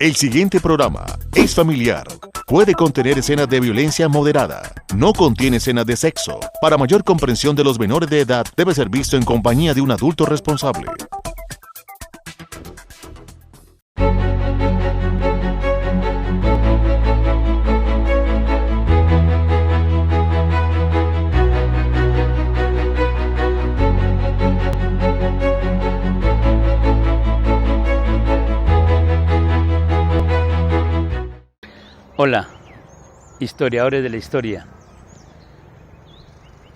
El siguiente programa es familiar. Puede contener escenas de violencia moderada. No contiene escenas de sexo. Para mayor comprensión de los menores de edad, debe ser visto en compañía de un adulto responsable. Hola, historiadores de la historia.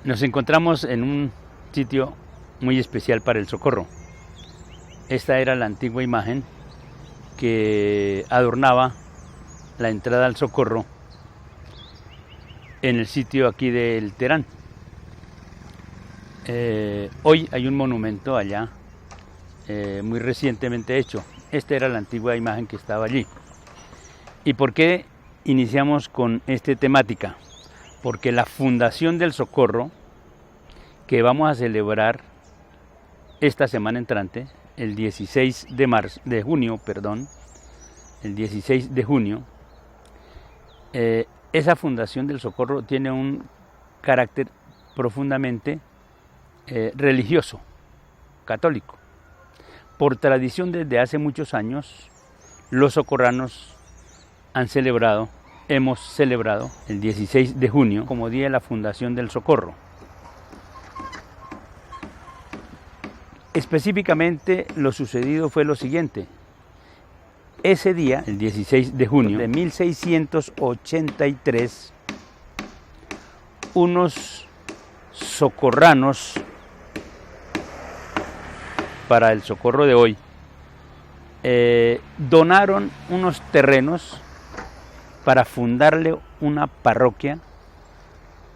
Nos encontramos en un sitio muy especial para el Socorro. Esta era la antigua imagen que adornaba la entrada al Socorro en el sitio aquí del Terán. Hoy hay un monumento allá, muy recientemente hecho. Esta era la antigua imagen que estaba allí. ¿Y por qué iniciamos con esta temática? Porque la fundación del Socorro, que vamos a celebrar esta semana entrante, el 16 de junio, esa fundación del Socorro tiene un carácter profundamente religioso, católico. Por tradición, desde hace muchos años, los socorranos hemos celebrado el 16 de junio como día de la fundación del Socorro. Específicamente lo sucedido fue lo siguiente. Ese día, el 16 de junio de 1683, unos socorranos, para el Socorro de hoy, donaron unos terrenos para fundarle una parroquia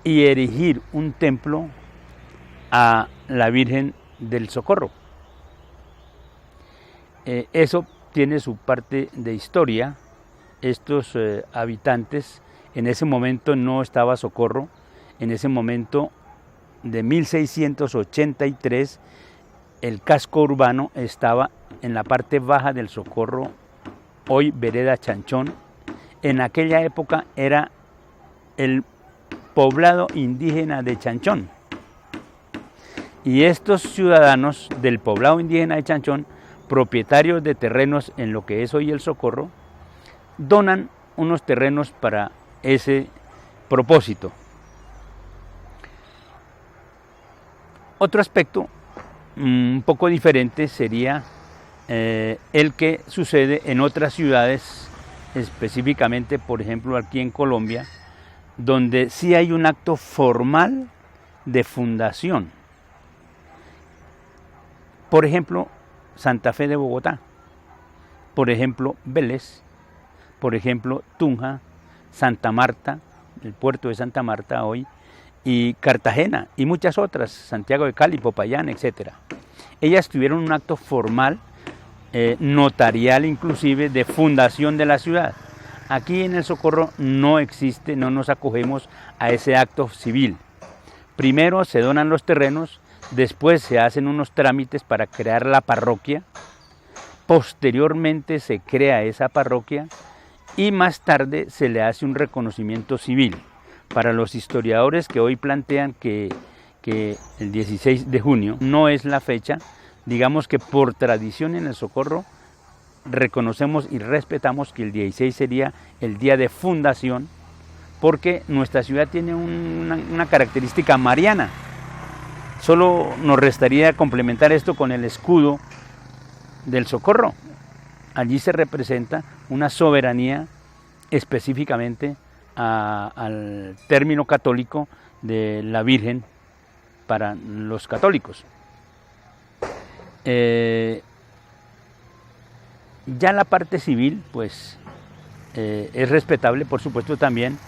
y erigir un templo a la Virgen del Socorro. Eso tiene su parte de historia. Estos habitantes, en ese momento no estaba Socorro, en ese momento de 1683 el casco urbano estaba en la parte baja del Socorro, hoy vereda Chanchón. En aquella época era el poblado indígena de Chanchón. Y estos ciudadanos del poblado indígena de Chanchón, propietarios de terrenos en lo que es hoy el Socorro, donan unos terrenos para ese propósito. Otro aspecto un poco diferente sería el que sucede en otras ciudades, específicamente, por ejemplo, aquí en Colombia, donde sí hay un acto formal de fundación. Por ejemplo, Santa Fe de Bogotá, por ejemplo, Vélez, por ejemplo, Tunja, Santa Marta, el puerto de Santa Marta hoy, y Cartagena, y muchas otras, Santiago de Cali, Popayán, etc. Ellas tuvieron un acto formal, notarial inclusive, de fundación de la ciudad. Aquí en el Socorro no existe, no nos acogemos a ese acto civil. Primero se donan los terrenos, después se hacen unos trámites para crear la parroquia, posteriormente se crea esa parroquia y más tarde se le hace un reconocimiento civil. Para los historiadores que hoy plantean que el 16 de junio no es la fecha, digamos que por tradición en el Socorro reconocemos y respetamos que el 16 sería el día de fundación, porque nuestra ciudad tiene una característica mariana. Solo nos restaría complementar esto con el escudo del Socorro. Allí se representa una soberanía específicamente al término católico de la Virgen para los católicos. Ya la parte civil, pues, es respetable, por supuesto, también,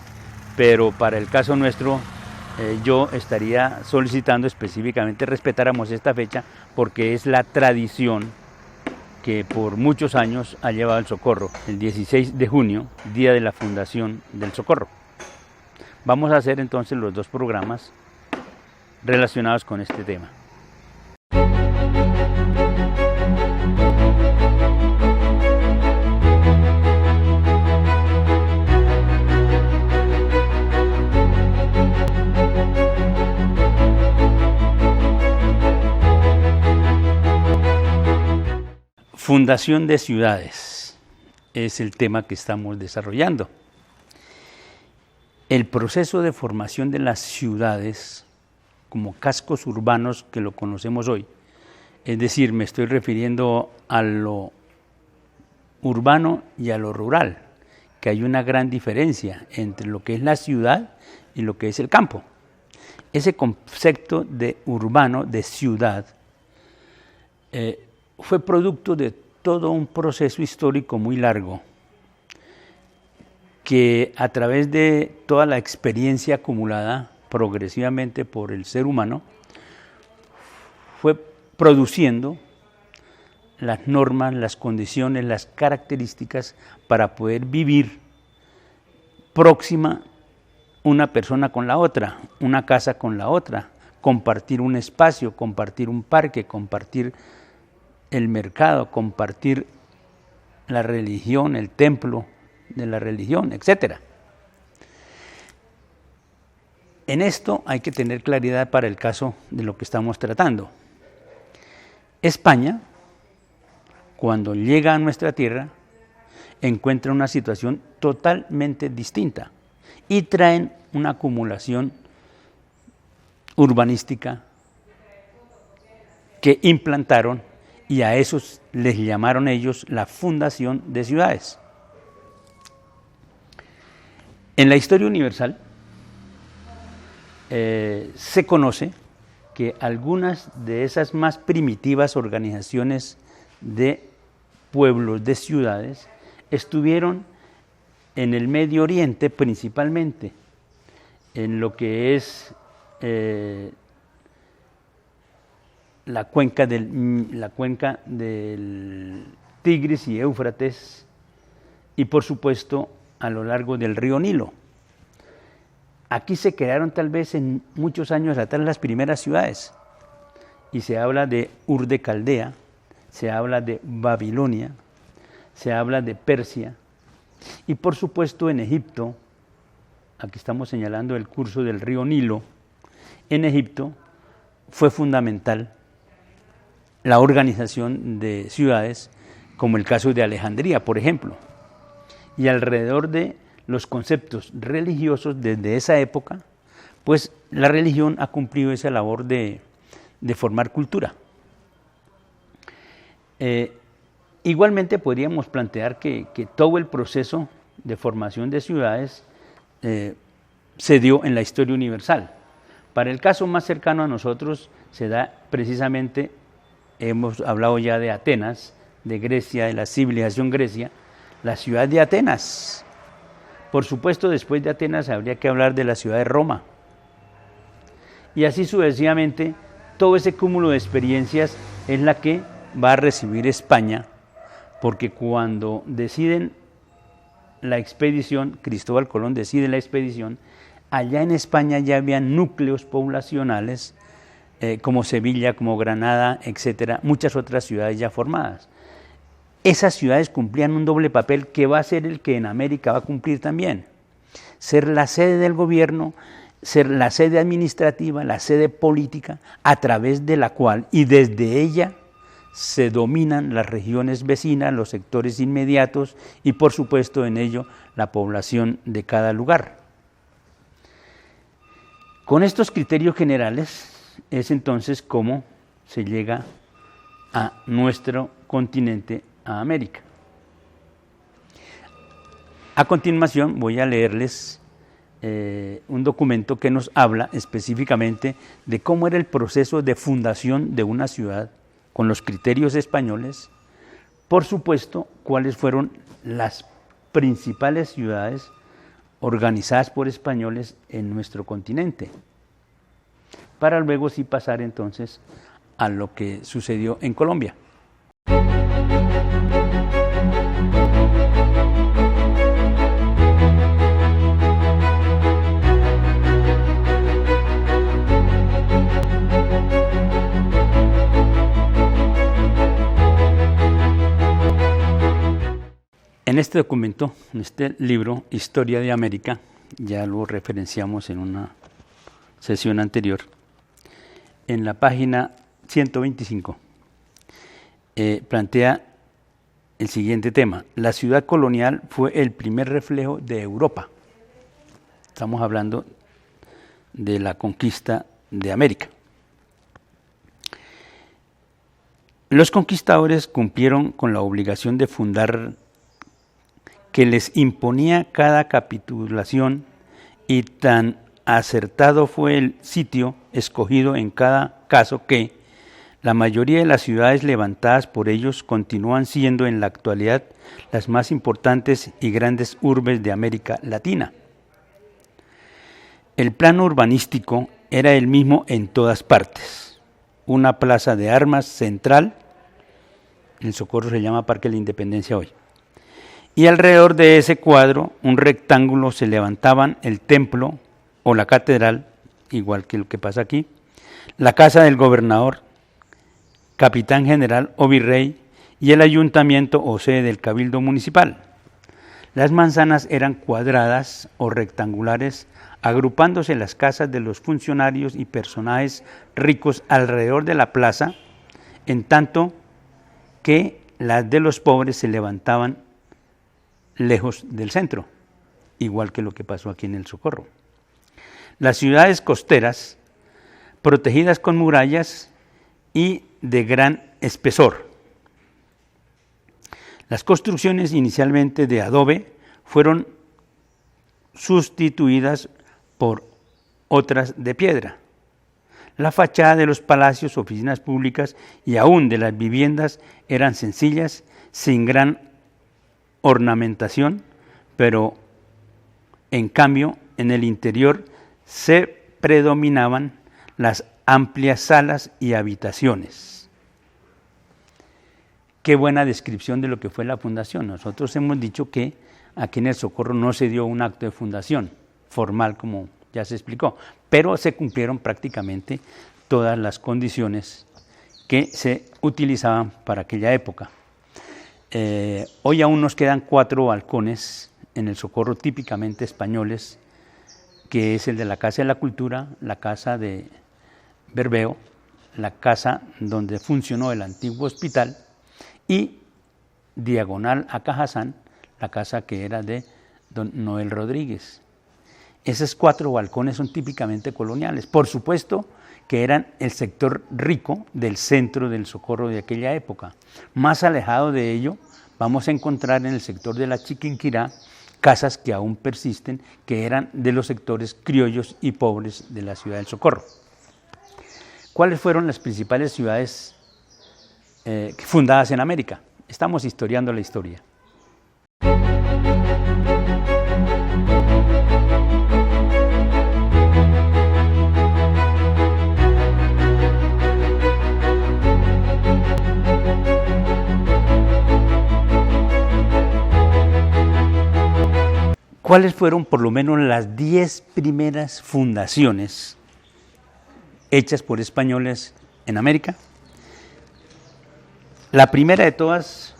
pero para el caso nuestro, yo estaría solicitando específicamente respetáramos esta fecha, porque es la tradición que por muchos años ha llevado el Socorro, el 16 de junio, día de la fundación del Socorro. Vamos a hacer entonces los dos programas relacionados con este tema. Fundación de ciudades es el tema que estamos desarrollando. El proceso de formación de las ciudades como cascos urbanos que lo conocemos hoy, es decir, me estoy refiriendo a lo urbano y a lo rural, que hay una gran diferencia entre lo que es la ciudad y lo que es el campo. Ese concepto de urbano, de ciudad, fue producto de todo un proceso histórico muy largo, que a través de toda la experiencia acumulada progresivamente por el ser humano, fue produciendo las normas, las condiciones, las características para poder vivir próxima una persona con la otra, una casa con la otra, compartir un espacio, compartir un parque, compartir el mercado, compartir la religión, el templo de la religión, etc. En esto hay que tener claridad para el caso de lo que estamos tratando. España, cuando llega a nuestra tierra, encuentra una situación totalmente distinta y traen una acumulación urbanística que implantaron, y a esos les llamaron ellos la fundación de ciudades. En la historia universal se conoce que algunas de esas más primitivas organizaciones de pueblos, de ciudades, estuvieron en el Medio Oriente principalmente, en lo que es la cuenca del Tigris y Éufrates, y por supuesto a lo largo del río Nilo. Aquí se crearon tal vez en muchos años atrás las primeras ciudades, y se habla de Ur de Caldea, se habla de Babilonia, se habla de Persia, y por supuesto en Egipto. Aquí estamos señalando el curso del río Nilo. En Egipto fue fundamental la organización de ciudades, como el caso de Alejandría, por ejemplo. Y alrededor de los conceptos religiosos desde esa época, pues la religión ha cumplido esa labor de formar cultura. Igualmente podríamos plantear que todo el proceso de formación de ciudades se dio en la historia universal. Para el caso más cercano a nosotros se da precisamente, hemos hablado ya de Atenas, de Grecia, de la civilización Grecia, la ciudad de Atenas. Por supuesto, después de Atenas habría que hablar de la ciudad de Roma. Y así sucesivamente, todo ese cúmulo de experiencias es la que va a recibir España, porque cuando deciden la expedición, Cristóbal Colón decide la expedición, allá en España ya había núcleos poblacionales como Sevilla, como Granada, etcétera, muchas otras ciudades ya formadas. Esas ciudades cumplían un doble papel que va a ser el que en América va a cumplir también. Ser la sede del gobierno, ser la sede administrativa, la sede política, a través de la cual y desde ella se dominan las regiones vecinas, los sectores inmediatos y por supuesto en ello la población de cada lugar. Con estos criterios generales es entonces como se llega a nuestro continente, a América. A continuación voy a leerles un documento que nos habla específicamente de cómo era el proceso de fundación de una ciudad con los criterios españoles, por supuesto, cuáles fueron las principales ciudades organizadas por españoles en nuestro continente, para luego sí pasar entonces a lo que sucedió en Colombia. En este documento, en este libro, Historia de América, ya lo referenciamos en una sesión anterior, en la página 125, plantea el siguiente tema. La ciudad colonial fue el primer reflejo de Europa. Estamos hablando de la conquista de América. Los conquistadores cumplieron con la obligación de fundar que les imponía cada capitulación, y tan acertado fue el sitio escogido en cada caso que la mayoría de las ciudades levantadas por ellos continúan siendo en la actualidad las más importantes y grandes urbes de América Latina. El plano urbanístico era el mismo en todas partes. Una plaza de armas central, el Socorro se llama Parque de la Independencia hoy, y alrededor de ese cuadro, un rectángulo, se levantaban el templo o la catedral, igual que lo que pasa aquí, la casa del gobernador, capitán general o virrey, y el ayuntamiento o sede del cabildo municipal. Las manzanas eran cuadradas o rectangulares, agrupándose las casas de los funcionarios y personajes ricos alrededor de la plaza, en tanto que las de los pobres se levantaban lejos del centro, igual que lo que pasó aquí en el Socorro. Las ciudades costeras, protegidas con murallas y de gran espesor. Las construcciones inicialmente de adobe fueron sustituidas por otras de piedra. La fachada de los palacios, oficinas públicas y aún de las viviendas eran sencillas, sin gran ornamentación, pero en cambio en el interior se predominaban las amplias salas y habitaciones. Qué buena descripción de lo que fue la fundación. Nosotros hemos dicho que aquí en el Socorro no se dio un acto de fundación formal, como ya se explicó, pero se cumplieron prácticamente todas las condiciones que se utilizaban para aquella época. Hoy aún nos quedan 4 balcones en el Socorro típicamente españoles, que es el de la Casa de la Cultura, la Casa de Bermeo, la casa donde funcionó el antiguo hospital, y diagonal a Cajazán, la casa que era de don Noel Rodríguez. Esos 4 balcones son típicamente coloniales. Por supuesto que eran el sector rico del centro del Socorro de aquella época. Más alejado de ello, vamos a encontrar en el sector de la Chiquinquirá casas que aún persisten, que eran de los sectores criollos y pobres de la ciudad del Socorro. ¿Cuáles fueron las principales ciudades fundadas en América? Estamos historiando la historia. ¿Cuáles fueron por lo menos las 10 primeras fundaciones hechas por españoles en América? La primera de todas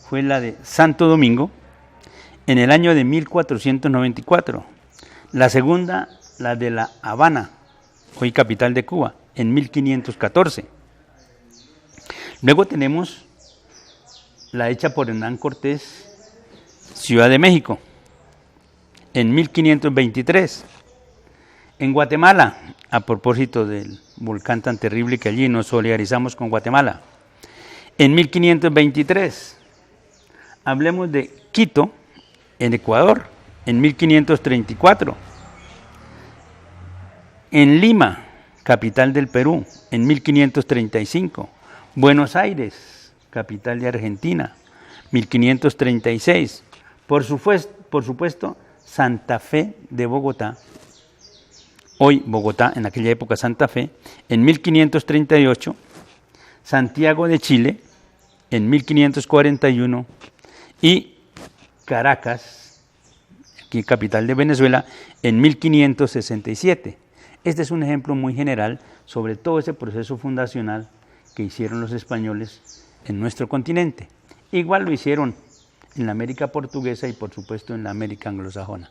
fue la de Santo Domingo en el año de 1494. La segunda, la de La Habana, hoy capital de Cuba, en 1514. Luego tenemos la hecha por Hernán Cortés, Ciudad de México, en 1523. En Guatemala, a propósito del volcán tan terrible que allí nos solidarizamos con Guatemala, en 1523. Hablemos de Quito, en Ecuador, en 1534. En Lima, capital del Perú, en 1535. Buenos Aires, capital de Argentina, 1536. Por supuesto, Santa Fe de Bogotá, hoy Bogotá, en aquella época Santa Fe, en 1538, Santiago de Chile, en 1541, y Caracas, aquí capital de Venezuela, en 1567. Este es un ejemplo muy general sobre todo ese proceso fundacional que hicieron los españoles en nuestro continente. Igual lo hicieron en la América portuguesa y por supuesto en la América anglosajona.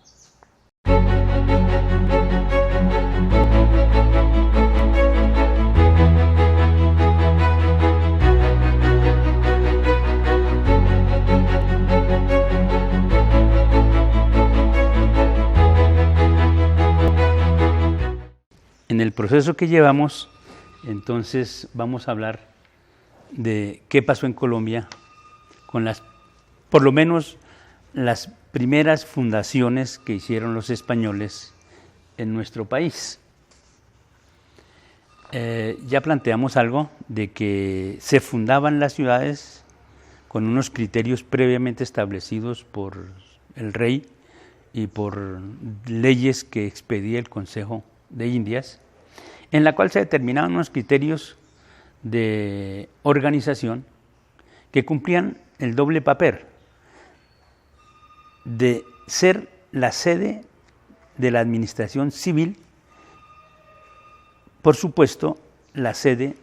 en el proceso que llevamos, entonces vamos a hablar de qué pasó en Colombia con por lo menos las primeras fundaciones que hicieron los españoles en nuestro país. Ya planteamos algo de que se fundaban las ciudades con unos criterios previamente establecidos por el rey y por leyes que expedía el Consejo de Indias, en la cual se determinaban unos criterios de organización que cumplían el doble papel de ser la sede de la administración civil, por supuesto, la sede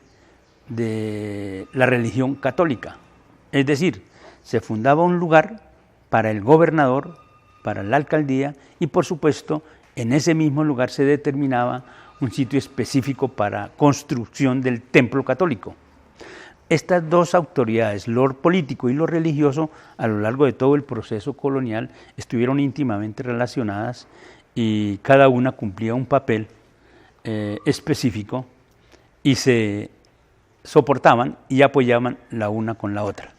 de la religión católica. Es decir, se fundaba un lugar para el gobernador, para la alcaldía, y por supuesto, en ese mismo lugar se determinaba un sitio específico para construcción del templo católico. Estas dos autoridades, lo político y lo religioso, a lo largo de todo el proceso colonial, estuvieron íntimamente relacionadas y cada una cumplía un papel específico y se soportaban y apoyaban la una con la otra.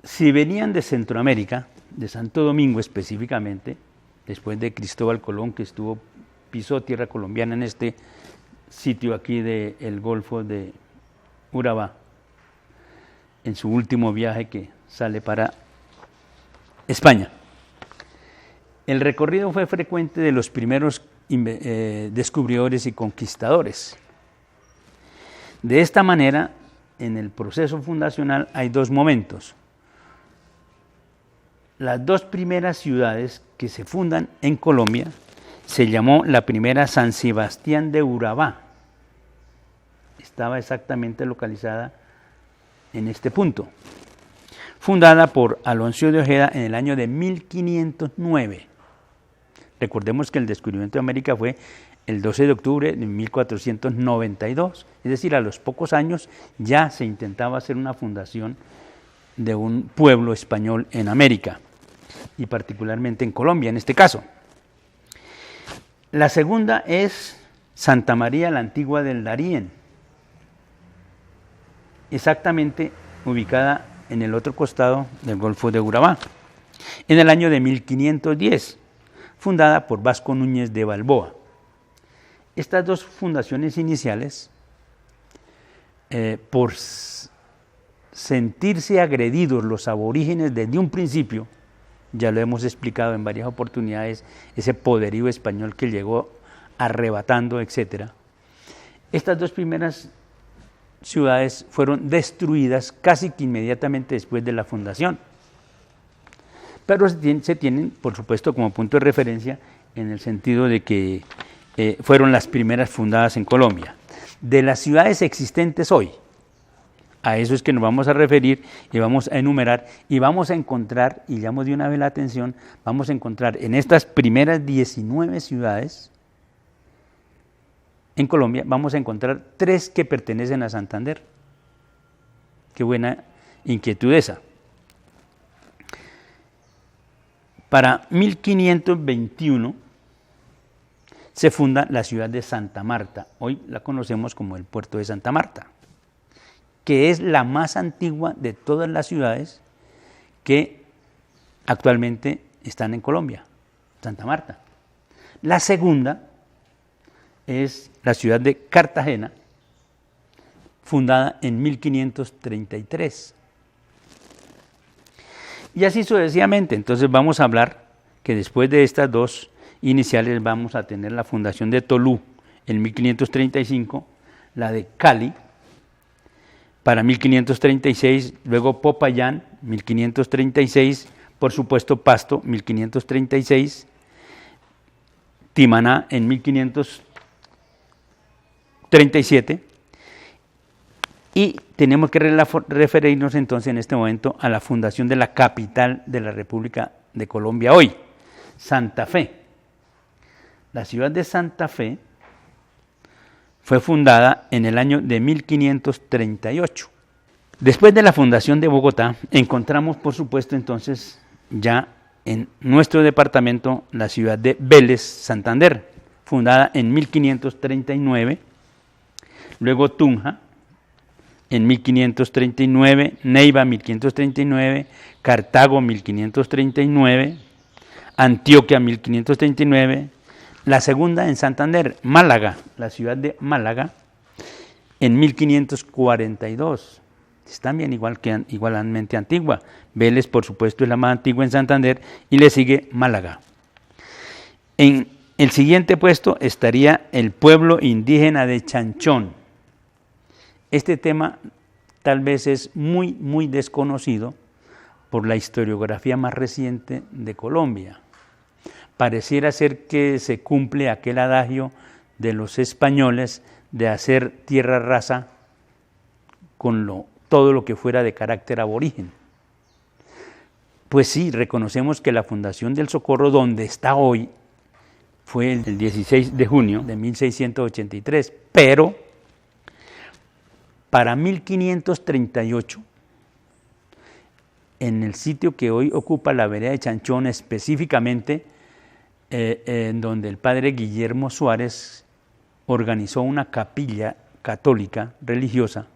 Si venían de Centroamérica, de Santo Domingo específicamente, después de Cristóbal Colón, que pisó tierra colombiana en este sitio aquí del Golfo de Urabá, en su último viaje que sale para España. El recorrido fue frecuente de los primeros descubridores y conquistadores. De esta manera, en el proceso fundacional hay dos momentos. Las dos primeras ciudades que se fundan en Colombia se llamó la primera San Sebastián de Urabá. Estaba exactamente localizada en este punto. Fundada por Alonso de Ojeda en el año de 1509. Recordemos que el descubrimiento de América fue el 12 de octubre de 1492, es decir, a los pocos años ya se intentaba hacer una fundación de un pueblo español en América, y particularmente en Colombia en este caso. La segunda es Santa María la Antigua del Darién, exactamente ubicada en el otro costado del Golfo de Urabá, en el año de 1510, fundada por Vasco Núñez de Balboa. Estas dos fundaciones iniciales, por sentirse agredidos los aborígenes desde un principio, ya lo hemos explicado en varias oportunidades, ese poderío español que llegó arrebatando, etc. Estas dos primeras ciudades fueron destruidas casi que inmediatamente después de la fundación, pero se tienen, por supuesto, como punto de referencia en el sentido de que fueron las primeras fundadas en Colombia. De las ciudades existentes hoy, a eso es que nos vamos a referir y vamos a enumerar y vamos a encontrar, y llamo de una vez la atención, vamos a encontrar en estas primeras 19 ciudades en Colombia, vamos a encontrar 3 que pertenecen a Santander. Qué buena inquietud esa. Para 1521 se funda la ciudad de Santa Marta, hoy la conocemos como el puerto de Santa Marta, que es la más antigua de todas las ciudades que actualmente están en Colombia, Santa Marta. La segunda es la ciudad de Cartagena, fundada en 1533. Y así sucesivamente. Entonces vamos a hablar que después de estas dos iniciales vamos a tener la fundación de Tolú en 1535, la de Cali para 1536, luego Popayán 1536, por supuesto Pasto 1536, Timaná en 1537, y tenemos que referirnos entonces en este momento a la fundación de la capital de la República de Colombia hoy, Santa Fe. La ciudad de Santa Fe fue fundada en el año de 1538. Después de la fundación de Bogotá, encontramos, por supuesto, entonces ya en nuestro departamento la ciudad de Vélez, Santander, fundada en 1539, luego Tunja en 1539, Neiva 1539, Cartago 1539, Antioquia 1539, la segunda en Santander, Málaga, la ciudad de Málaga, en 1542. Es también igualmente antigua. Vélez, por supuesto, es la más antigua en Santander y le sigue Málaga. En el siguiente puesto estaría el pueblo indígena de Chanchón. Este tema tal vez es muy desconocido por la historiografía más reciente de Colombia. Pareciera ser que se cumple aquel adagio de los españoles de hacer tierra rasa con todo lo que fuera de carácter aborigen. Pues sí, reconocemos que la fundación del Socorro, donde está hoy, fue el 16 de junio de 1683, pero para 1538, en el sitio que hoy ocupa la vereda de Chanchón, específicamente en donde el padre Guillermo Suárez organizó una capilla católica religiosa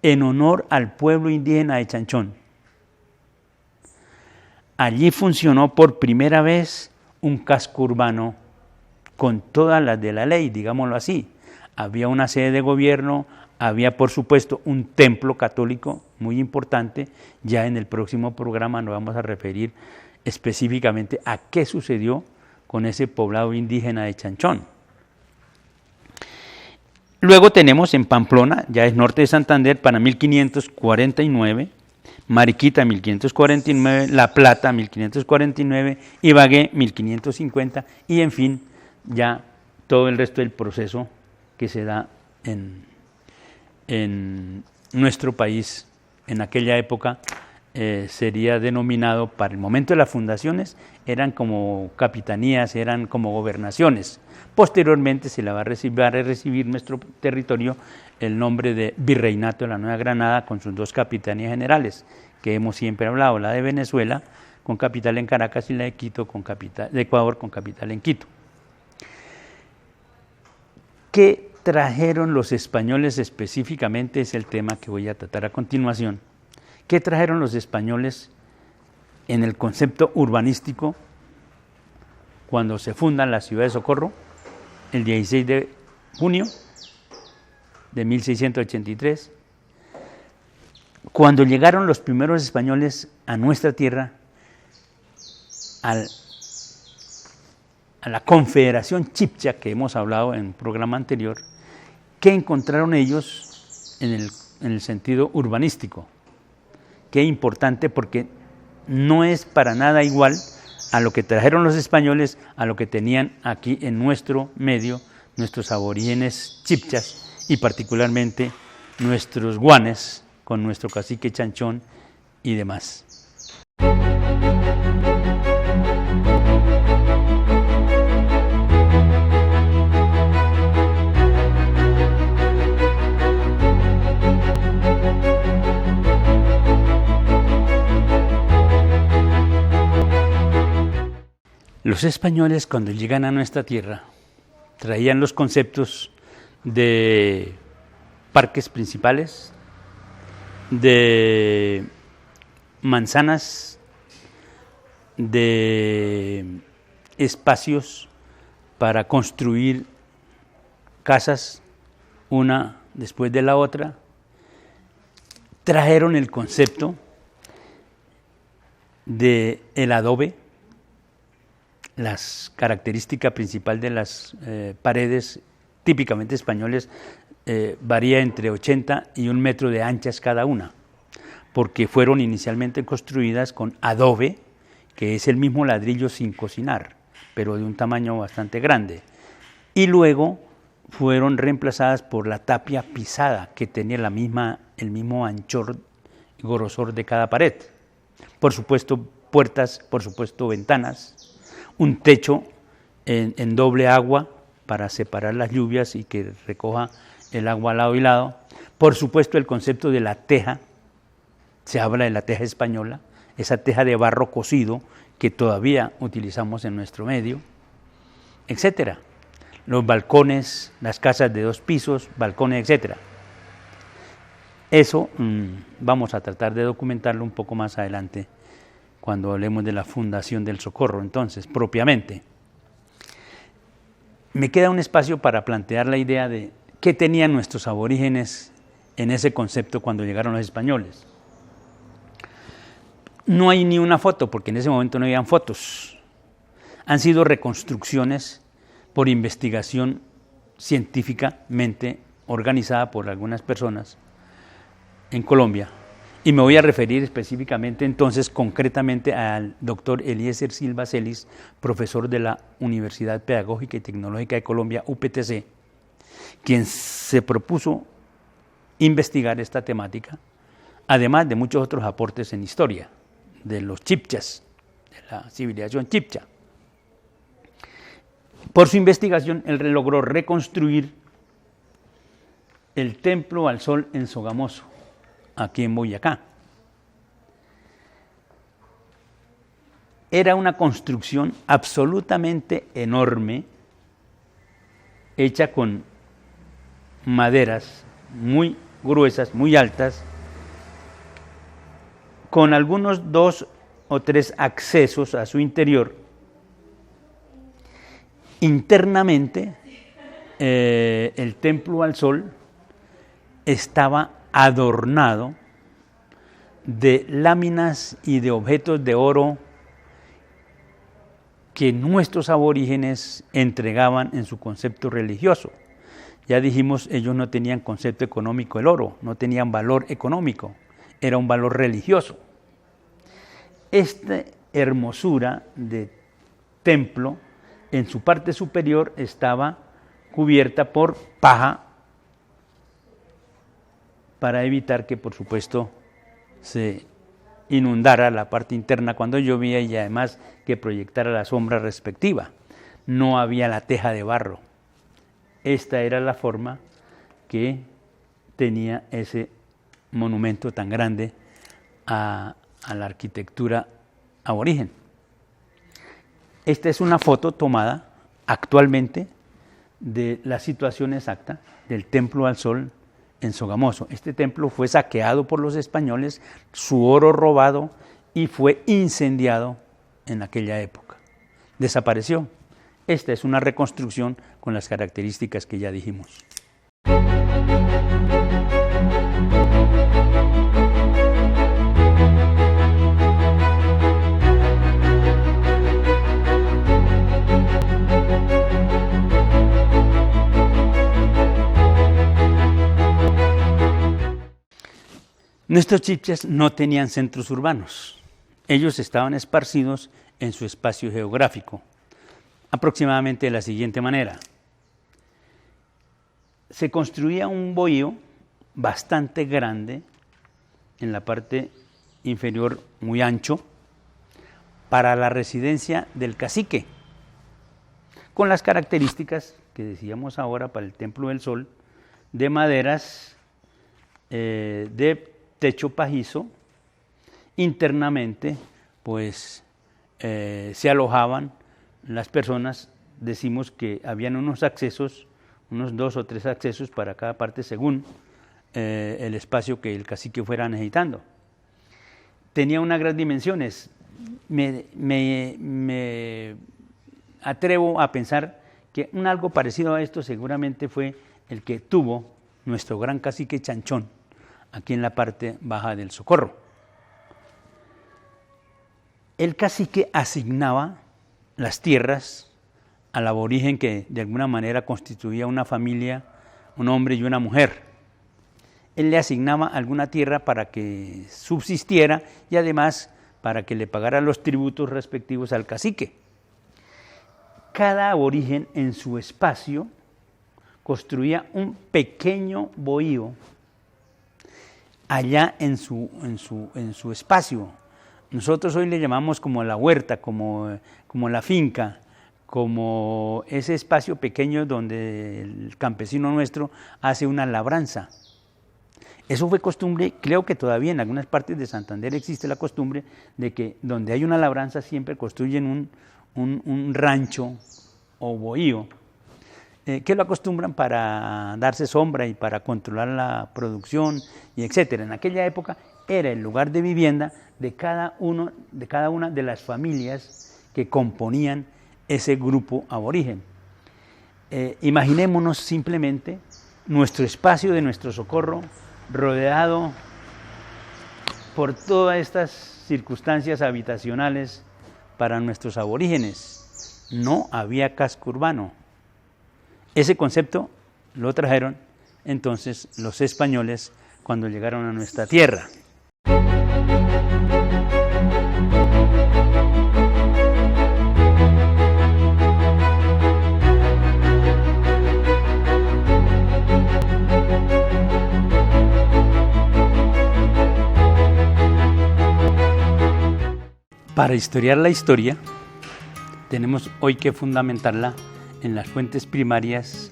en honor al pueblo indígena de Chanchón. Allí funcionó por primera vez un casco urbano con todas las de la ley, digámoslo así. Había una sede de gobierno, había por supuesto un templo católico muy importante. Ya en el próximo programa nos vamos a referir específicamente a qué sucedió con ese poblado indígena de Chanchón. Luego tenemos en Pamplona, ya es norte de Santander, para 1549, Mariquita 1549, La Plata 1549, Ibagué 1550 y en fin, ya todo el resto del proceso que se da en nuestro país en aquella época sería denominado, para el momento de las fundaciones, eran como capitanías, eran como gobernaciones. Posteriormente se le va a recibir nuestro territorio el nombre de Virreinato de la Nueva Granada, con sus dos capitanías generales, que hemos siempre hablado, la de Venezuela con capital en Caracas y la de Quito de Ecuador con capital en Quito. ¿Qué trajeron los españoles específicamente? Es el tema que voy a tratar a continuación. ¿Qué trajeron los españoles en el concepto urbanístico cuando se funda la ciudad de Socorro el 16 de junio de 1683? Cuando llegaron los primeros españoles a nuestra tierra, a la Confederación Chibcha, que hemos hablado en un programa anterior, ¿qué encontraron ellos en el sentido urbanístico? Qué importante, porque no es para nada igual a lo que trajeron los españoles, a lo que tenían aquí en nuestro medio nuestros aborígenes chibchas y particularmente nuestros guanes con nuestro cacique Chanchón y demás. Los españoles, cuando llegan a nuestra tierra, traían los conceptos de parques principales, de manzanas, de espacios para construir casas una después de la otra. Trajeron el concepto del adobe. Las características principales de las paredes típicamente españoles varía entre 80 y 1 metro de anchas cada una, porque fueron inicialmente construidas con adobe, que es el mismo ladrillo sin cocinar, pero de un tamaño bastante grande, y luego fueron reemplazadas por la tapia pisada, que tenía el mismo anchor y grosor de cada pared. Por supuesto puertas, por supuesto ventanas, un techo en doble agua para separar las lluvias y que recoja el agua al lado y lado. Por supuesto el concepto de la teja, se habla de la teja española, esa teja de barro cocido que todavía utilizamos en nuestro medio, etcétera. Los balcones, las casas de 2 pisos, balcones, etcétera. Eso vamos a tratar de documentarlo un poco más adelante cuando hablemos de la Fundación del Socorro, entonces, propiamente. Me queda un espacio para plantear la idea de qué tenían nuestros aborígenes en ese concepto cuando llegaron los españoles. No hay ni una foto, porque en ese momento no habían fotos. Han sido reconstrucciones por investigación científicamente organizada por algunas personas en Colombia. Y me voy a referir específicamente entonces concretamente al doctor Eliezer Silva Celis, profesor de la Universidad Pedagógica y Tecnológica de Colombia, UPTC, quien se propuso investigar esta temática, además de muchos otros aportes en historia de los chipchas, de la civilización chipcha. Por su investigación, él logró reconstruir el Templo al Sol en Sogamoso, aquí en Boyacá. Era una construcción absolutamente enorme, hecha con maderas muy gruesas, muy altas, con algunos 2 o 3 accesos a su interior. Internamente, el Templo al Sol estaba adornado de láminas y de objetos de oro que nuestros aborígenes entregaban en su concepto religioso. Ya dijimos, ellos no tenían concepto económico del oro, no tenían valor económico, era un valor religioso. Esta hermosura de templo, en su parte superior estaba cubierta por paja para evitar que, por supuesto, se inundara la parte interna cuando llovía y además que proyectara la sombra respectiva. No había la teja de barro. Esta era la forma que tenía ese monumento tan grande a la arquitectura aborigen. Esta es una foto tomada actualmente de la situación exacta del Templo al Sol en Sogamoso. Este templo fue saqueado por los españoles, su oro robado y fue incendiado en aquella época. Desapareció. Esta es una reconstrucción con las características que ya dijimos. Nuestros chipchas no tenían centros urbanos. Ellos estaban esparcidos en su espacio geográfico, aproximadamente de la siguiente manera. Se construía un bohío bastante grande, en la parte inferior muy ancho, para la residencia del cacique, con las características que decíamos ahora para el Templo del Sol, de maderas, de techo pajizo. Internamente, pues, se alojaban las personas. Decimos que habían unos accesos, unos 2 o 3 accesos para cada parte según el espacio que el cacique fuera necesitando. Tenía unas grandes dimensiones. Me atrevo a pensar que algo parecido a esto seguramente fue el que tuvo nuestro gran cacique Chanchón, aquí en la parte baja del Socorro. El cacique asignaba las tierras al aborigen que de alguna manera constituía una familia, un hombre y una mujer. Él le asignaba alguna tierra para que subsistiera y además para que le pagara los tributos respectivos al cacique. Cada aborigen en su espacio construía un pequeño bohío allá en su espacio. Nosotros hoy le llamamos como la huerta, como la finca, como ese espacio pequeño donde el campesino nuestro hace una labranza. Eso fue costumbre, creo que todavía en algunas partes de Santander existe la costumbre de que donde hay una labranza siempre construyen un rancho o bohío, que lo acostumbran para darse sombra y para controlar la producción y etcétera. En aquella época era el lugar de vivienda de cada una de las familias que componían ese grupo aborigen. Imaginémonos simplemente nuestro espacio de nuestro Socorro rodeado por todas estas circunstancias habitacionales para nuestros aborígenes. No había casco urbano. Ese concepto lo trajeron entonces los españoles cuando llegaron a nuestra tierra. Para historiar la historia, tenemos hoy que fundamentarla en las fuentes primarias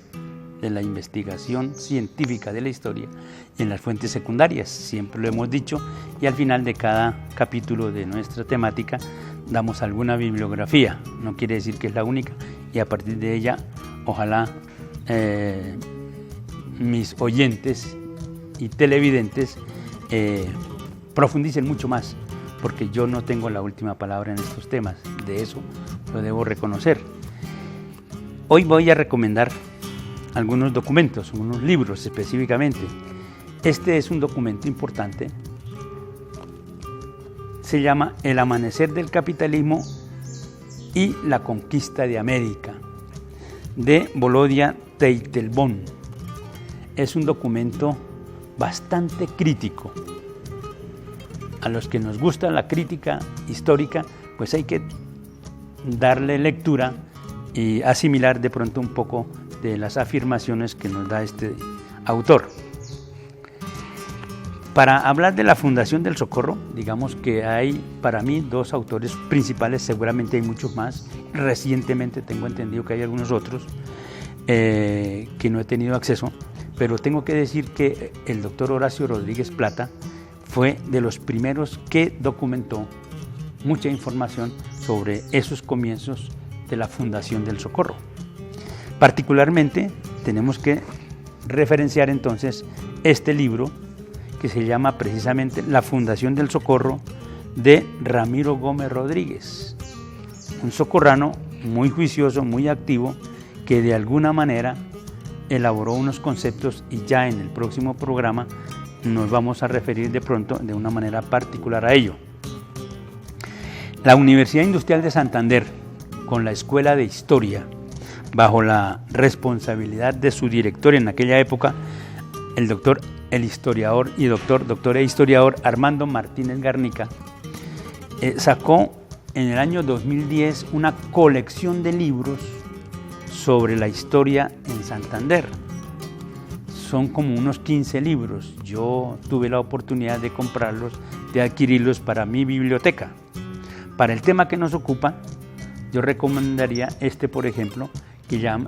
de la investigación científica de la historia y en las fuentes secundarias, siempre lo hemos dicho, y al final de cada capítulo de nuestra temática damos alguna bibliografía, no quiere decir que es la única, y a partir de ella, ojalá mis oyentes y televidentes profundicen mucho más, porque yo no tengo la última palabra en estos temas, de eso lo debo reconocer. Hoy voy a recomendar algunos documentos, unos libros específicamente. Este es un documento importante, se llama El amanecer del capitalismo y la conquista de América, de Volodya Teitelbaum. Es un documento bastante crítico. A los que nos gusta la crítica histórica, pues hay que darle lectura y asimilar de pronto un poco de las afirmaciones que nos da este autor. Para hablar de la Fundación del Socorro, digamos que hay para mí dos autores principales, seguramente hay muchos más. Recientemente tengo entendido que hay algunos otros que no he tenido acceso, pero tengo que decir que el doctor Horacio Rodríguez Plata fue de los primeros que documentó mucha información sobre esos comienzos de la Fundación del Socorro. Particularmente tenemos que referenciar entonces este libro que se llama precisamente La Fundación del Socorro, de Ramiro Gómez Rodríguez, un socorrano muy juicioso, muy activo, que de alguna manera elaboró unos conceptos, y ya en el próximo programa nos vamos a referir de pronto de una manera particular a ello. La Universidad Industrial de Santander, con la Escuela de Historia, bajo la responsabilidad de su director en aquella época, el historiador y doctor e historiador Armando Martínez Garnica, sacó en el año 2010 una colección de libros sobre la historia en Santander. Son como unos 15 libros. Yo tuve la oportunidad de comprarlos, de adquirirlos para mi biblioteca. Para el tema que nos ocupa, yo recomendaría este, por ejemplo, que ya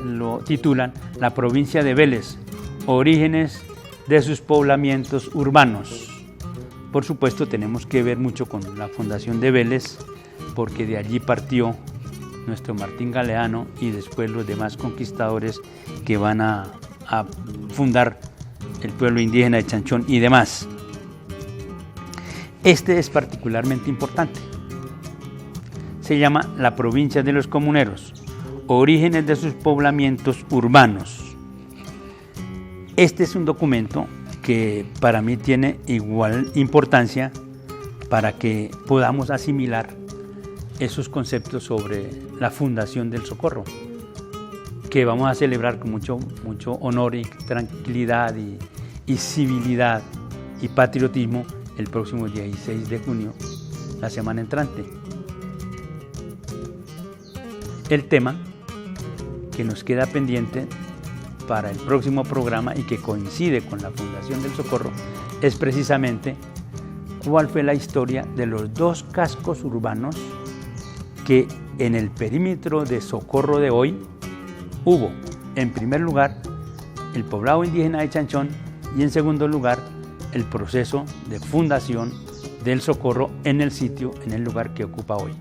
lo titulan La provincia de Vélez, orígenes de sus poblamientos urbanos. Por supuesto, tenemos que ver mucho con la fundación de Vélez, porque de allí partió nuestro Martín Galeano y después los demás conquistadores que van a fundar el pueblo indígena de Chanchón y demás. Este es particularmente importante. Se llama La provincia de los comuneros, orígenes de sus poblamientos urbanos. Este es un documento que para mí tiene igual importancia para que podamos asimilar esos conceptos sobre la Fundación del Socorro, que vamos a celebrar con mucho honor y tranquilidad y civilidad y patriotismo el próximo 16 de junio, la semana entrante. El tema que nos queda pendiente para el próximo programa y que coincide con la Fundación del Socorro es precisamente cuál fue la historia de los dos cascos urbanos que en el perímetro de Socorro de hoy hubo. En primer lugar, el poblado indígena de Chanchón Y en segundo lugar, el proceso de fundación del socorro en el sitio, en el lugar que ocupa hoy.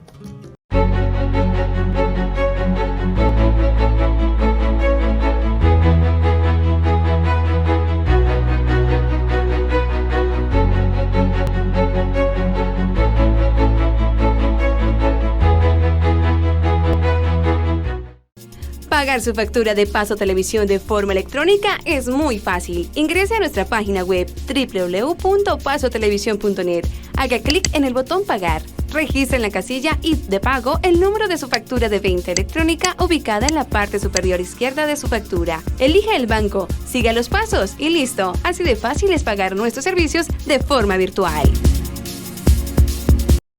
Pagar su factura de Paso Televisión de forma electrónica es muy fácil. Ingrese a nuestra página web www.pasotelevisión.net. Haga clic en el botón Pagar. Registre en la casilla de pago el número de su factura de venta electrónica ubicada en la parte superior izquierda de su factura. Elija el banco, siga los pasos y listo. Así de fácil es pagar nuestros servicios de forma virtual.